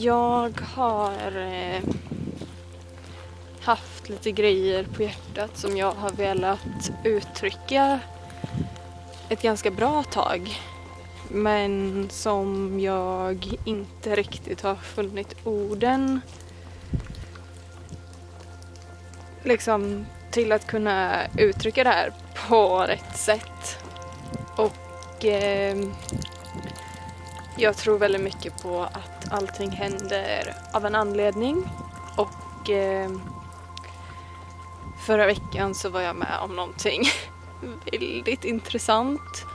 Jag har haft lite grejer på hjärtat som jag har velat uttrycka ett ganska bra tag. Men som jag inte riktigt har funnit orden liksom till att kunna uttrycka det här på rätt sätt. Och jag tror väldigt mycket på att allting händer av en anledning. Och förra veckan så var jag med om någonting väldigt intressant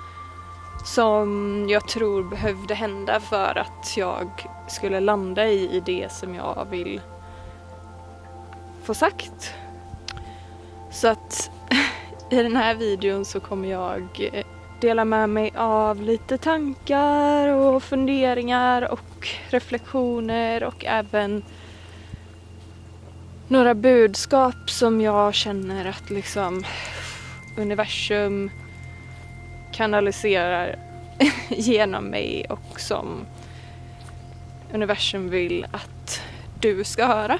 som jag tror behövde hända för att jag skulle landa i det som jag vill få sagt. Så att i den här videon så kommer jag dela med mig av lite tankar och funderingar och reflektioner och även några budskap som jag känner att liksom universum kanaliserar genom mig och som universum vill att du ska höra.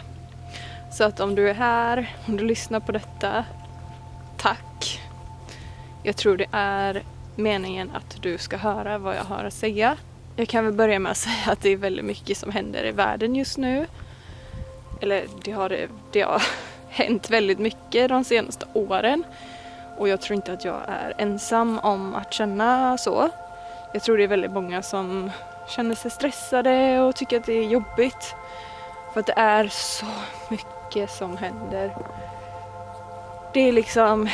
Så att om du är här, om du lyssnar på detta, tack. Jag tror det är meningen att du ska höra vad jag har att säga. Jag kan väl börja med att säga att det är väldigt mycket som händer i världen just nu. Eller det har hänt väldigt mycket de senaste åren. Och jag tror inte att jag är ensam om att känna så. Jag tror det är väldigt många som känner sig stressade och tycker att det är jobbigt. För att det är så mycket som händer. Det är liksom...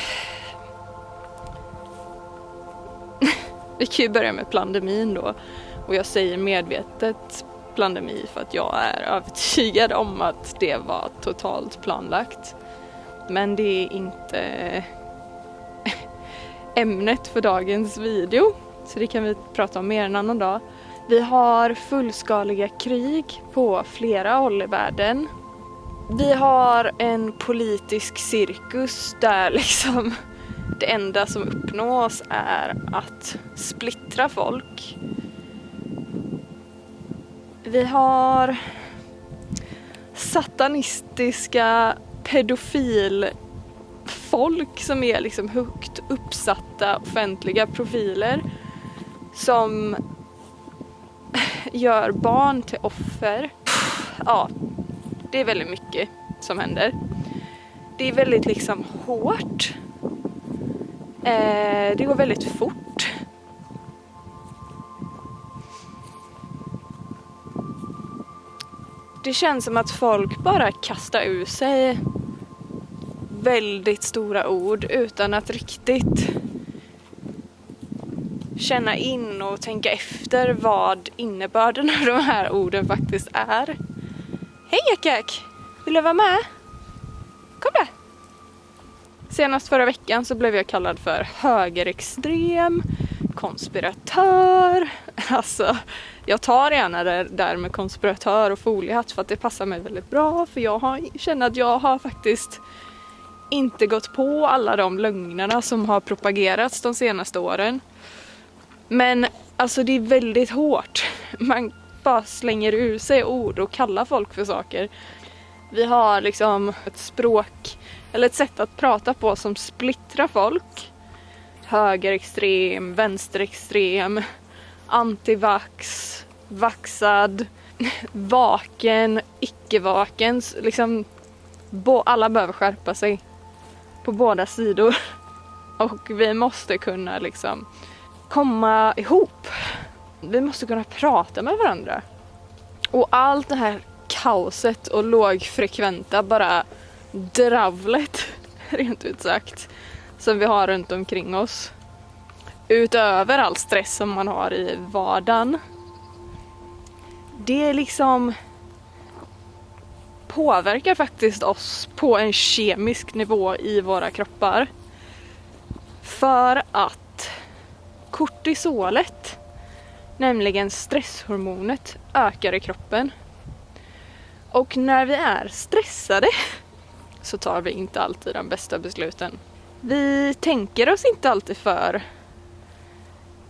Vi kan ju börja med pandemin då. Och jag säger medvetet pandemi för att jag är övertygad om att det var totalt planlagt. Men det är inte ämnet för dagens video. Så det kan vi prata om mer en annan dag. Vi har fullskaliga krig på flera håll i världen. Vi har en politisk cirkus där liksom det enda som uppnås är att splittra folk. Vi har satanistiska pedofilfolk som är liksom högt uppsatta offentliga profiler som gör barn till offer. Ja, det är väldigt mycket som händer. Det är väldigt liksom hårt. Det går väldigt fort. Det känns som att folk bara kastar ur sig väldigt stora ord utan att riktigt känna in och tänka efter vad innebörden av de här orden faktiskt är. Hej Ekek! Vill du vara med? Kom där! Senast förra veckan så blev jag kallad för högerextrem, konspiratör. Alltså, jag tar gärna det där med konspiratör och foliehatt för att det passar mig väldigt bra. För jag känner att jag har faktiskt inte gått på alla de lögnerna som har propagerats de senaste åren. Men alltså det är väldigt hårt. Man bara slänger ur sig ord och kallar folk för saker. Vi har liksom ett språk eller ett sätt att prata på som splittrar folk. Högerextrem, vänsterextrem, antivax, vaxad, vaken, icke-vaken. Liksom, alla behöver skärpa sig på båda sidor. Och vi måste kunna liksom komma ihop. Vi måste kunna prata med varandra. Och allt det här kaoset och lågfrekventa bara dravlet, rent ut sagt, som vi har runt omkring oss. Utöver all stress som man har i vardagen. Det liksom påverkar faktiskt oss på en kemisk nivå i våra kroppar. För att kortisolet, nämligen stresshormonet, ökar i kroppen. Och när vi är stressade så tar vi inte alltid de bästa besluten. Vi tänker oss inte alltid för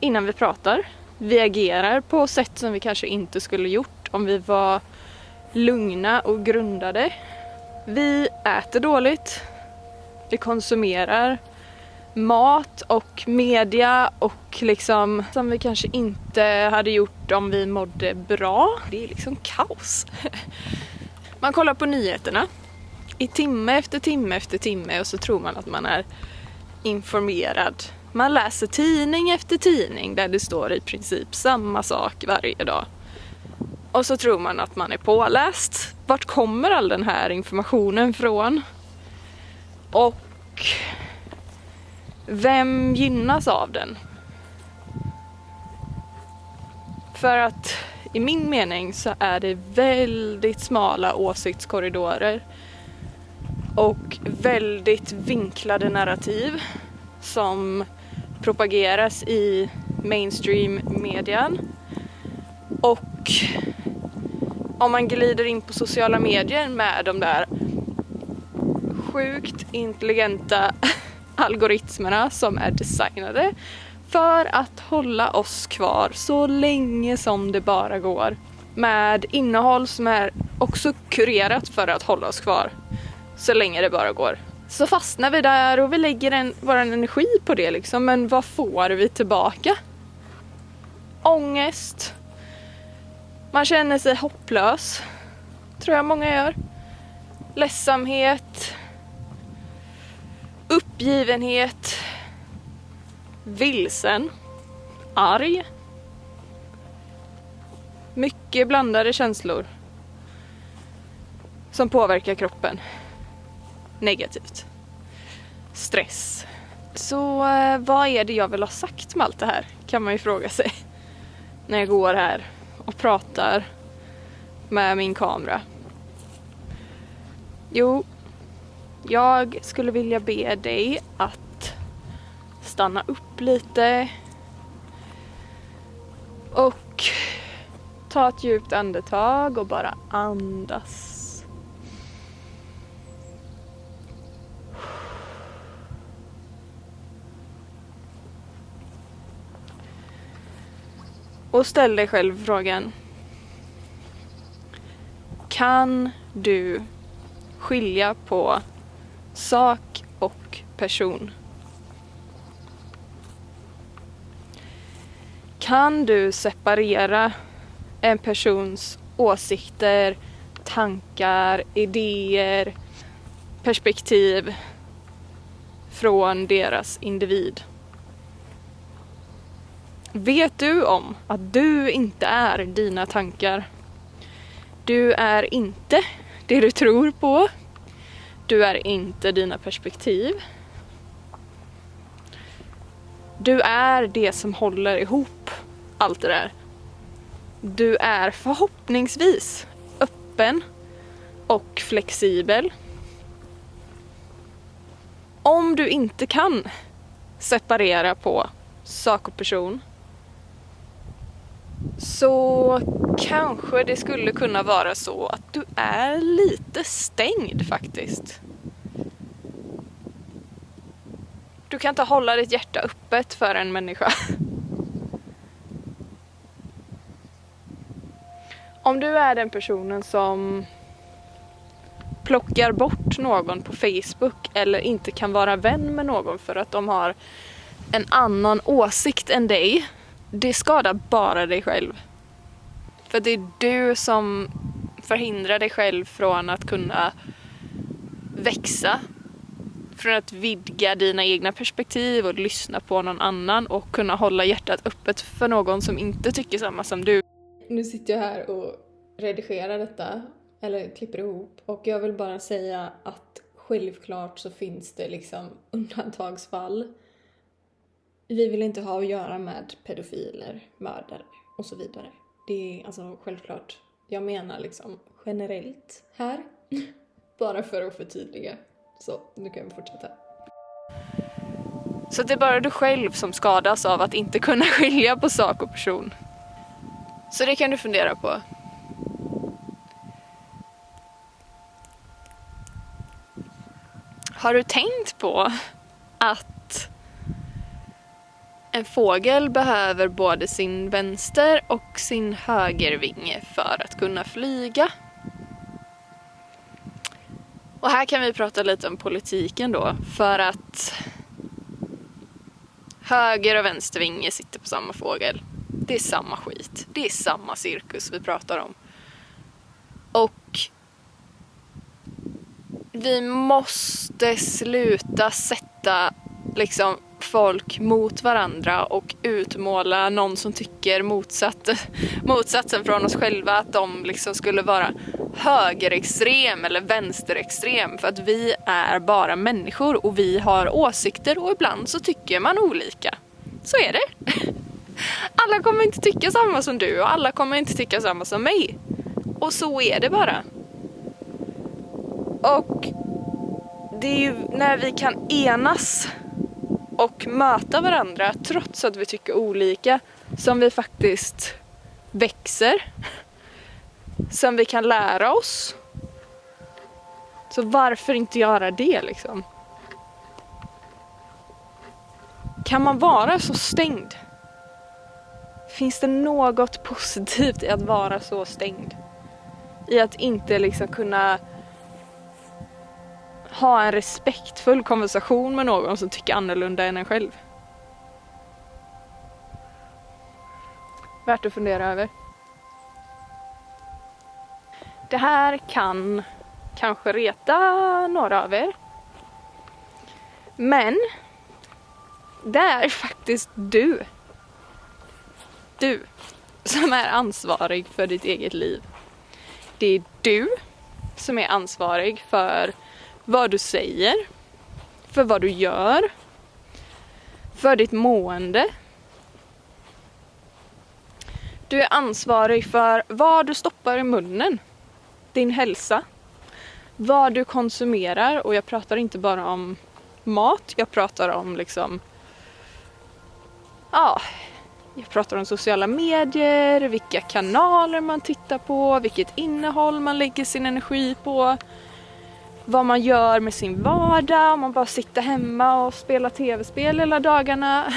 innan vi pratar. Vi agerar på sätt som vi kanske inte skulle gjort om vi var lugna och grundade. Vi äter dåligt. Vi konsumerar mat och media och liksom som vi kanske inte hade gjort om vi mådde bra. Det är liksom kaos. Man kollar på nyheterna i timme efter timme efter timme och så tror man att man är informerad. Man läser tidning efter tidning där det står i princip samma sak varje dag. Och så tror man att man är påläst. Vart kommer all den här informationen från? Och vem gynnas av den? För att i min mening så är det väldigt smala åsiktskorridorer och väldigt vinklade narrativ som propageras i mainstream-median. Och om man glider in på sociala medier med de där sjukt intelligenta algoritmerna som är designade för att hålla oss kvar så länge som det bara går. Med innehåll som är också kurerat för att hålla oss kvar så länge det bara går. Så fastnar vi där och vi lägger vår energi på det liksom. Men vad får vi tillbaka? Ångest. Man känner sig hopplös. Tror jag många gör. Ledsamhet. Uppgivenhet. Vilsen. Arg. Mycket blandade känslor. Som påverkar kroppen. Negativt. Stress. Så vad är det jag vill ha sagt med allt det här? Kan man ju fråga sig. När jag går här och pratar med min kamera. Jo, jag skulle vilja be dig att stanna upp lite och ta ett djupt andetag och bara andas. Och ställ dig själv frågan. Kan du skilja på sak och person? Kan du separera en persons åsikter, tankar, idéer, perspektiv från deras individ? Vet du om att du inte är dina tankar? Du är inte det du tror på. Du är inte dina perspektiv. Du är det som håller ihop allt det där. Du är förhoppningsvis öppen och flexibel. Om du inte kan separera på sak och person så kanske det skulle kunna vara så att du är lite stängd faktiskt. Du kan inte hålla ditt hjärta öppet för en människa. Om du är den personen som plockar bort någon på Facebook eller inte kan vara vän med någon för att de har en annan åsikt än dig, det skadar bara dig själv. För det är du som förhindrar dig själv från att kunna växa, från att vidga dina egna perspektiv och lyssna på någon annan och kunna hålla hjärtat öppet för någon som inte tycker samma som du. Nu sitter jag här och redigerar detta, eller klipper ihop, och jag vill bara säga att självklart så finns det liksom undantagsfall. Vi vill inte ha att göra med pedofiler, mördare och så vidare. Det är alltså självklart. Jag menar liksom generellt här. Bara för att förtydliga. Så, nu kan vi fortsätta. Så det är bara du själv som skadas av att inte kunna skilja på sak och person. Så det kan du fundera på. Har du tänkt på att en fågel behöver både sin vänster och sin högervinge för att kunna flyga? Och här kan vi prata lite om politiken då, för att höger- och vänstervinge sitter på samma fågel. Det är samma skit. Det är samma cirkus vi pratar om. Och vi måste sluta sätta liksom folk mot varandra och utmåla någon som tycker motsatsen från oss själva, att de liksom skulle vara högerextrem eller vänsterextrem, för att vi är bara människor och vi har åsikter och ibland så tycker man olika. Så är det. Alla kommer inte tycka samma som du och alla kommer inte tycka samma som mig. Och så är det bara. Och det är ju när vi kan enas och möta varandra trots att vi tycker olika som vi faktiskt växer. Som vi kan lära oss. Så varför inte göra det liksom? Kan man vara så stängd? Finns det något positivt i att vara så stängd? I att inte liksom kunna ha en respektfull konversation med någon som tycker annorlunda än en själv. Värt att fundera över. Det här kan kanske reta några av er. Men det är faktiskt du som är ansvarig för ditt eget liv. Det är du som är ansvarig för vad du säger, för vad du gör, för ditt mående. Du är ansvarig för vad du stoppar i munnen, din hälsa, vad du konsumerar, och jag pratar inte bara om mat, jag pratar om liksom jag pratar om sociala medier, vilka kanaler man tittar på, vilket innehåll man lägger sin energi på, vad man gör med sin vardag, om man bara sitter hemma och spelar tv-spel hela dagarna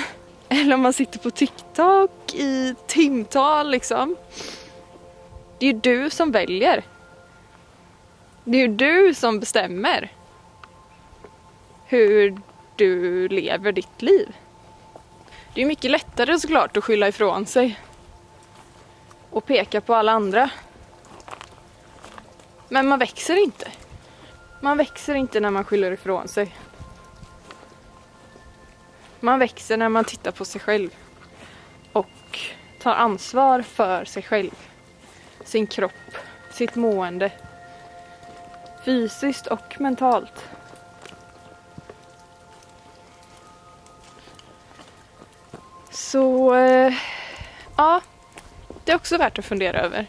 eller om man sitter på TikTok i timtal liksom. Det är ju du som väljer. Det är ju du som bestämmer hur du lever ditt liv. Det är mycket lättare såklart att skylla ifrån sig och peka på alla andra. Men man växer inte. Man växer inte när man skyller ifrån sig. Man växer när man tittar på sig själv och tar ansvar för sig själv, sin kropp, sitt mående, fysiskt och mentalt. Så ja, det är också värt att fundera över.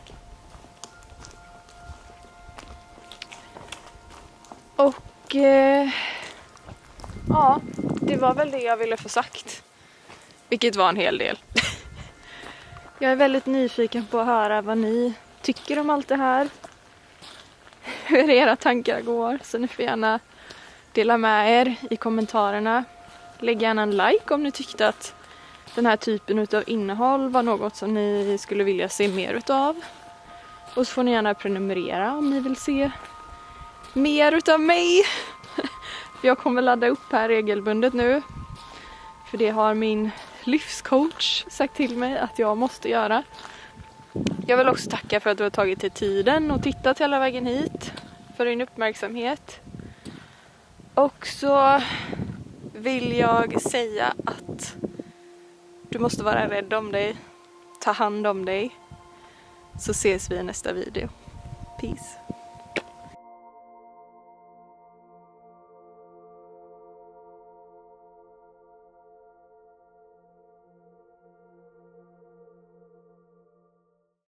Och ja, det var väl det jag ville få sagt. Vilket var en hel del. Jag är väldigt nyfiken på att höra vad ni tycker om allt det här. Hur era tankar går. Så ni får gärna dela med er i kommentarerna. Lägg gärna en like om ni tyckte att den här typen av innehåll var något som ni skulle vilja se mer utav. Och så får ni gärna prenumerera om ni vill se mer utav mig. För jag kommer ladda upp här regelbundet nu. För det har min livscoach sagt till mig att jag måste göra. Jag vill också tacka för att du har tagit dig tiden och tittat hela vägen hit. För din uppmärksamhet. Och så vill jag säga att du måste vara rädd om dig. Ta hand om dig. Så ses vi i nästa video. Peace.